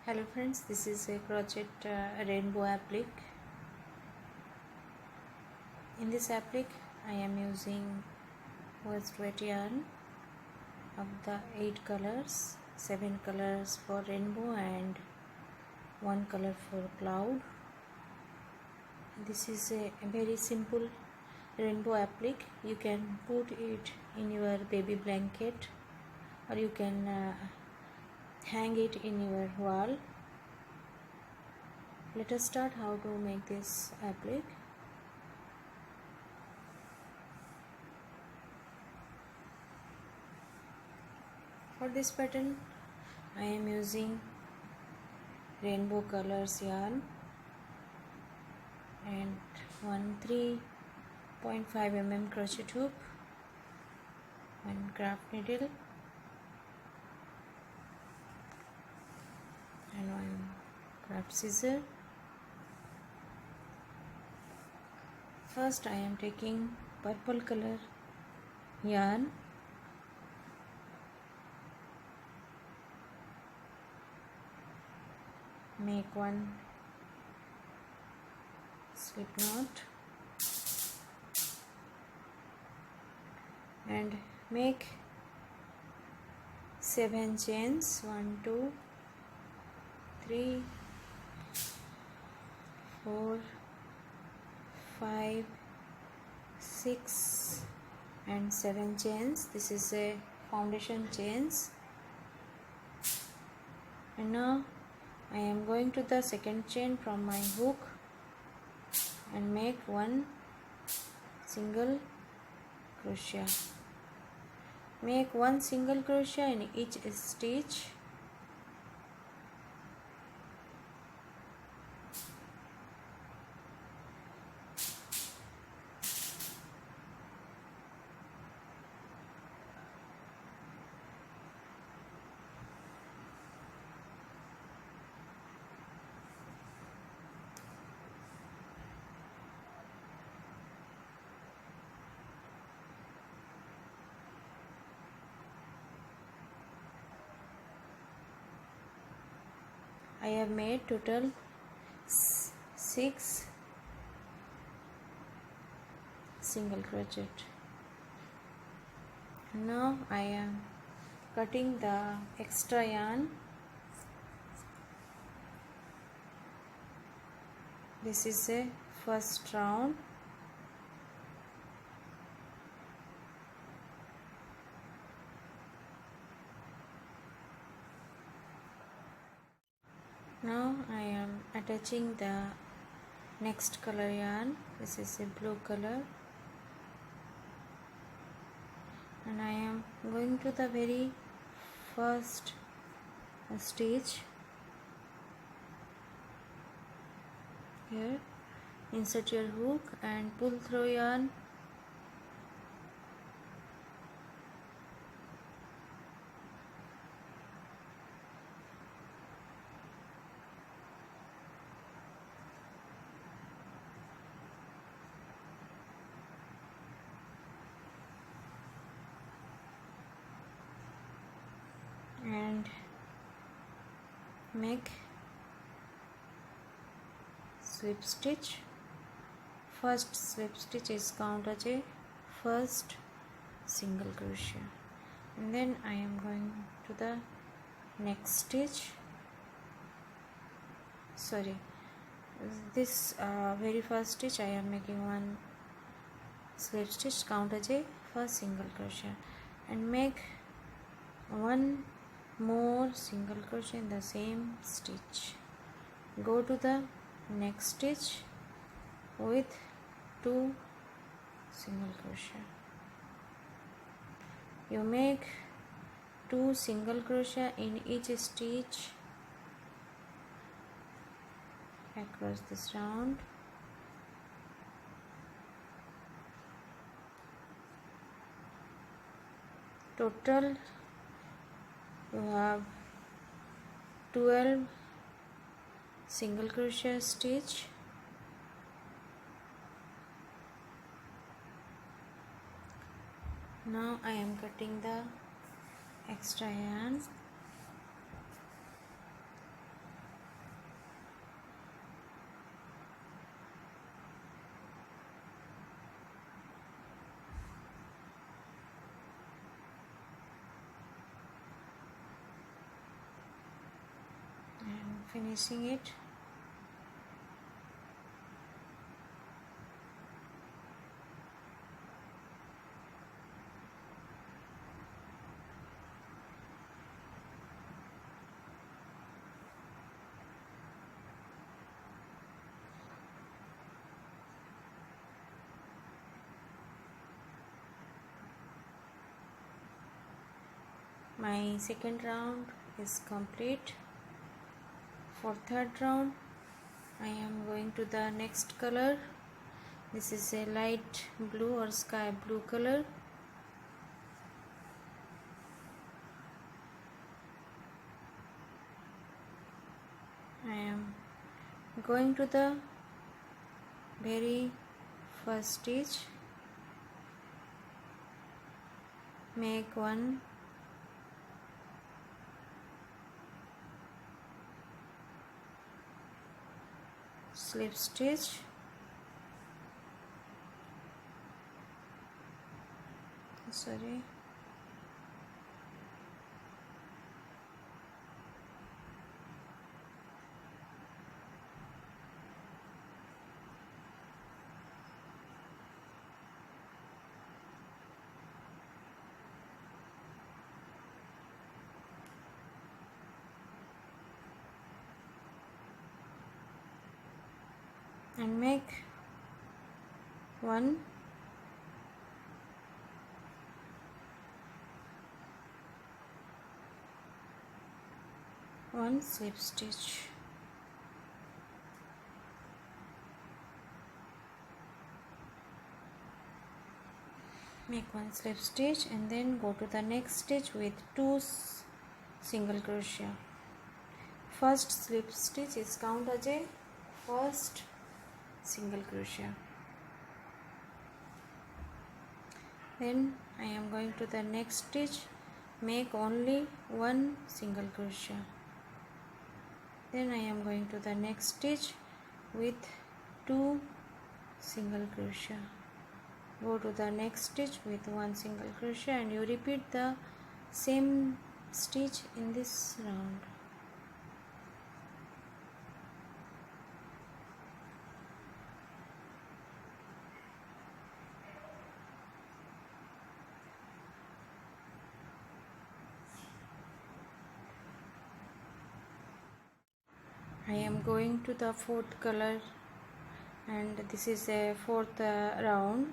Hello friends, this is a crochet rainbow applique. In this applique I am using worsted yarn of the 8 colors, 7 colors for rainbow and 1 color for cloud. This is a very simple rainbow applique. You can put it in your baby blanket or you can hang it in your wall. Let us start how to make this applique. For this pattern I am using rainbow colors yarn and one 3.5 mm crochet hook, one craft needle and one craft scissor. First I am taking purple color yarn make one slip knot and make 7 chains 1 2 3 4 5 6 and 7 chains. This is a foundation chains, and now I am going to the second chain from my hook and make one single crochet. Make one single crochet in each stitch. I have made total 6 single crochet. Now I am cutting the extra yarn. This is a first round. Now I am attaching the next color yarn. This is a blue color, and I am going to the very first stitch. Here insert your hook and pull through yarn. And make slip stitch. First slip stitch is counted as a first single crochet, and then I am going to the next stitch. This very first stitch I am making one slip stitch, count as a first single crochet, and make one more single crochet in the same stitch. Go to the next stitch with 2 single crochet. You make 2 single crochet in each stitch across this round. Total you have 12 single crochet stitch. Now I am cutting the extra yarn finishing it. My second round is complete. For third round, I am going to the next color. This is a light blue or sky blue color. I am going to the very first stitch. Make one slip stitch, sorry, and make one slip stitch. Make one slip stitch and then go to the next stitch with 2 single crochet. First slip stitch is count as a first single crochet. Then I am going to the next stitch, make only one single crochet. Then I am going to the next stitch with 2 single crochet. Go to the next stitch with 1 single crochet and you repeat the same stitch in this round. I am going to the fourth color and this is a fourth round.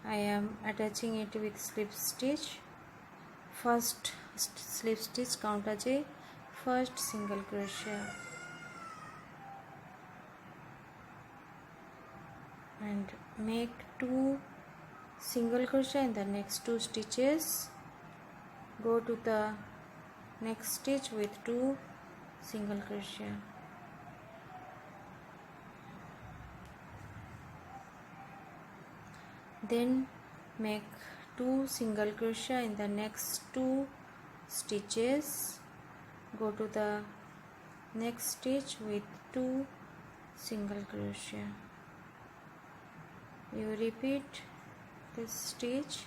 I am attaching it with slip stitch. First slip stitch count as a first single crochet and make 2 single crochet in the next 2 stitches. Go to the next stitch with 2 single crochet. Then make 2 single crochet in the next 2 stitches. Go to the next stitch with 2 single crochet. You repeat this stitch.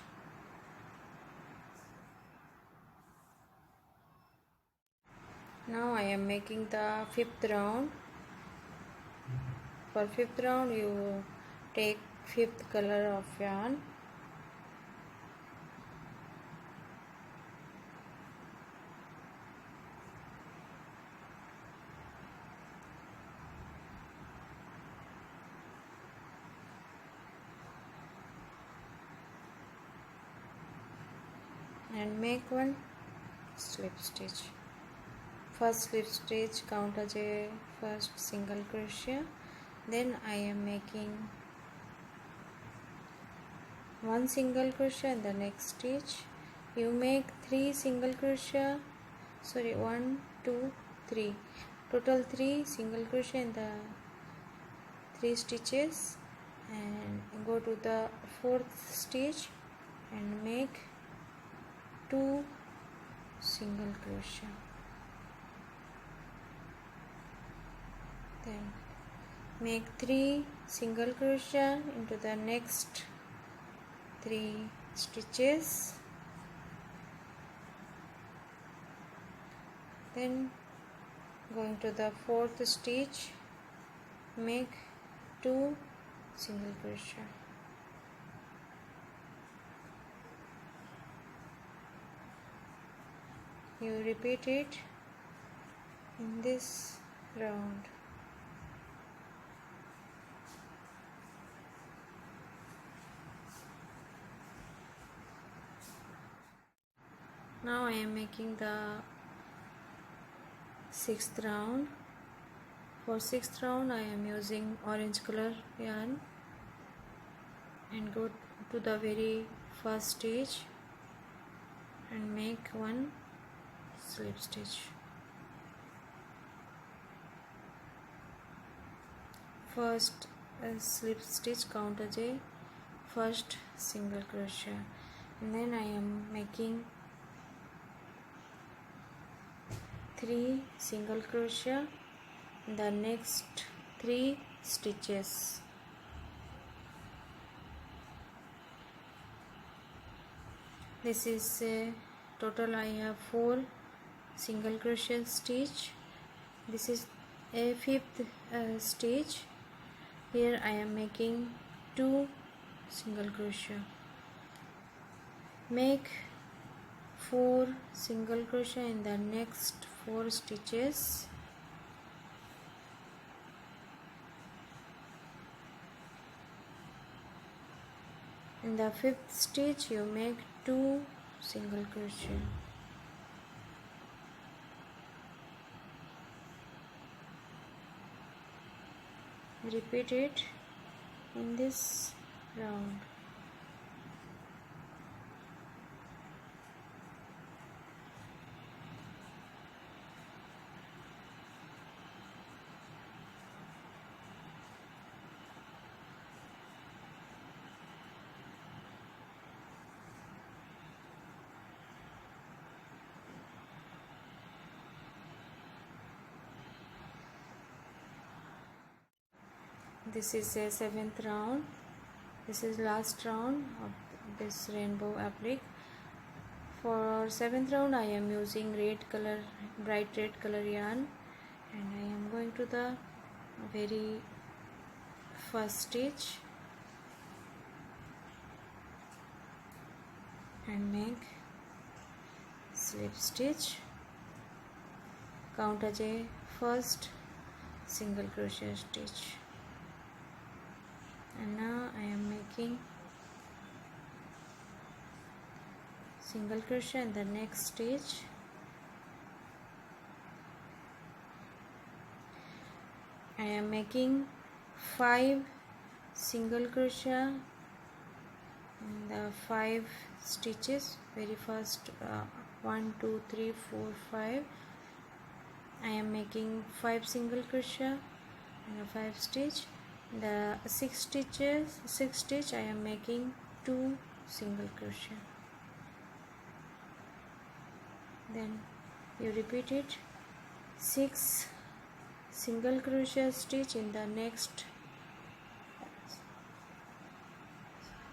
Now I am making the 5th round. For 5th round you take 5th color of yarn and make one slip stitch. First slip stitch count as a first single crochet. Then I am making 1 single crochet in the next stitch. You make 3 single crochet, 1 2 3, total 3 single crochet in the 3 stitches and go to the 4th stitch and make 2 single crochet. Then make 3 single crochet into the next 3 stitches. Then going to the fourth stitch, make 2 single crochet. You repeat it in this round. Now I am making the 6th round. For 6th round I am using orange color yarn and go to the very first stitch and make 1 slip stitch. First slip stitch count as a first single crochet, and then I am making 3 single crochet in the next 3 stitches. This is a total. I have 4 single crochet stitch. This is a 5th stitch. Here I am making 2 single crochet. Make 4 single crochet in the next 4 stitches. In the 5th stitch you make 2 single crochet. Repeat it in this round. This is a 7th round. This is last round of this rainbow applique. For 7th round I am using red color, bright red color yarn, and I am going to the very first stitch and make slip stitch. Count as a first single crochet stitch. And now I am making single crochet in the next stitch. I am making 5 single crochet in the 5 stitches. Very first 1 2 3 4 5. I am making 5 single crochet in the 5 stitch. The 6 stitch I am making 2 single crochet. Then you repeat it 6 single crochet stitch in the next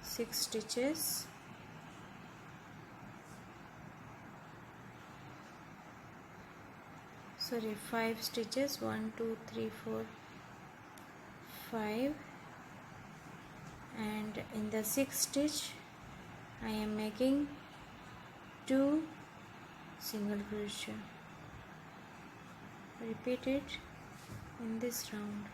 6 stitches. Sorry, 5 stitches. 1 2 3 4 5, and in the 6th stitch I am making 2 single crochet. Repeat it in this round.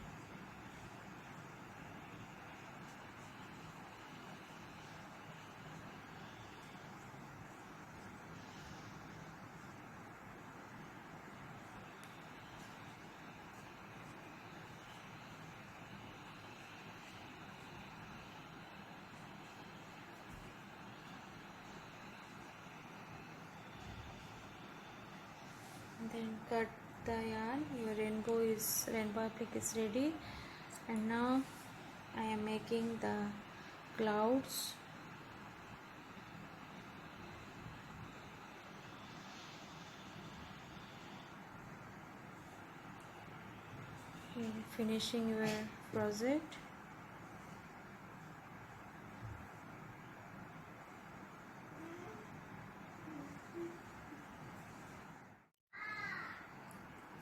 Then cut the yarn. Your rainbow applique is ready, and now I am making the clouds. Finishing your project.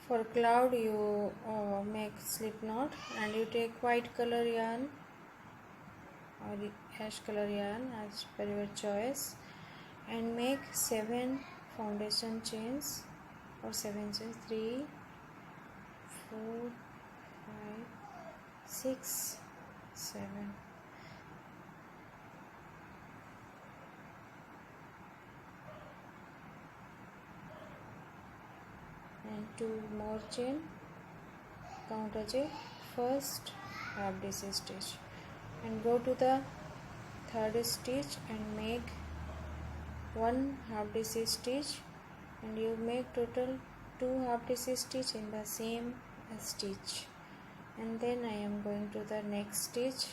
For cloud you make slip knot, and you take white color yarn or ash color yarn as per your choice, and make 7 foundation chains or 7 chains, 3 4 5 6 7, and 2 more chain, count as a first half DC stitch, and go to the third stitch and make 1 half DC stitch, and you make total 2 half DC stitch in the same stitch. And then I am going to the next stitch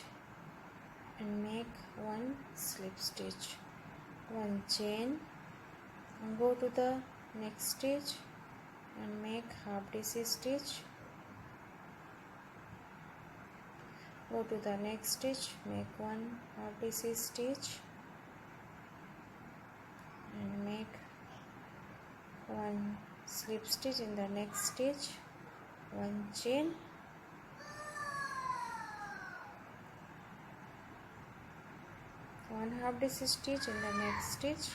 and make 1 slip stitch, 1 chain, and go to the next stitch and make half DC stitch, go to the next stitch, make 1 half DC stitch, and make 1 slip stitch in the next stitch, 1 chain, one half DC stitch in the next stitch,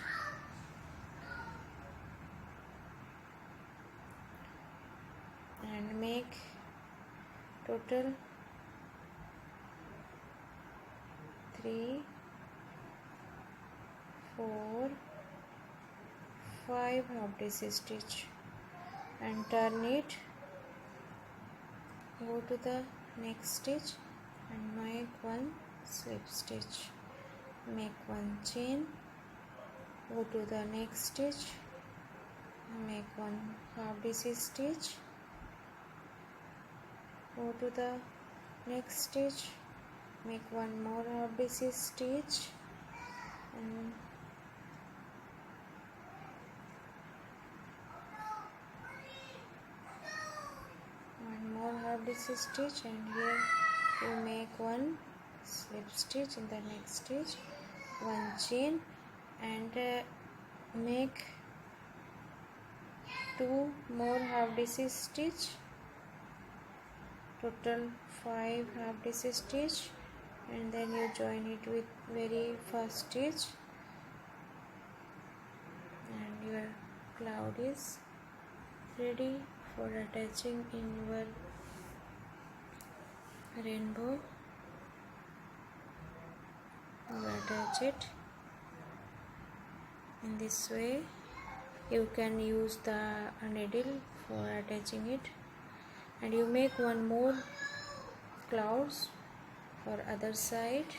and make total 3 4 5 half DC stitch, and turn it, go to the next stitch and make 1 slip stitch, make 1 chain, go to the next stitch, make 1 half DC stitch, go to the next stitch, make 1 more half DC stitch, and one more half DC stitch, and here you make 1 slip stitch in the next stitch, 1 chain, and make 2 more half DC stitch, total 5 half DC stitch, and then you join it with very first stitch, and your cloud is ready for attaching in your rainbow. You attach it in this way. You can use the needle for attaching it, and you make 1 more clouds for other side.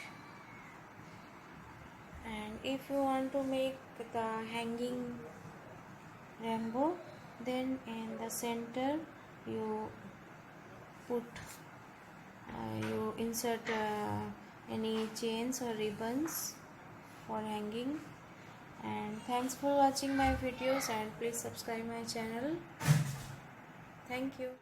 And if you want to make the hanging rainbow, then in the center you put you insert any chains or ribbons for hanging. And thanks for watching my videos, and please subscribe my channel. Thank you.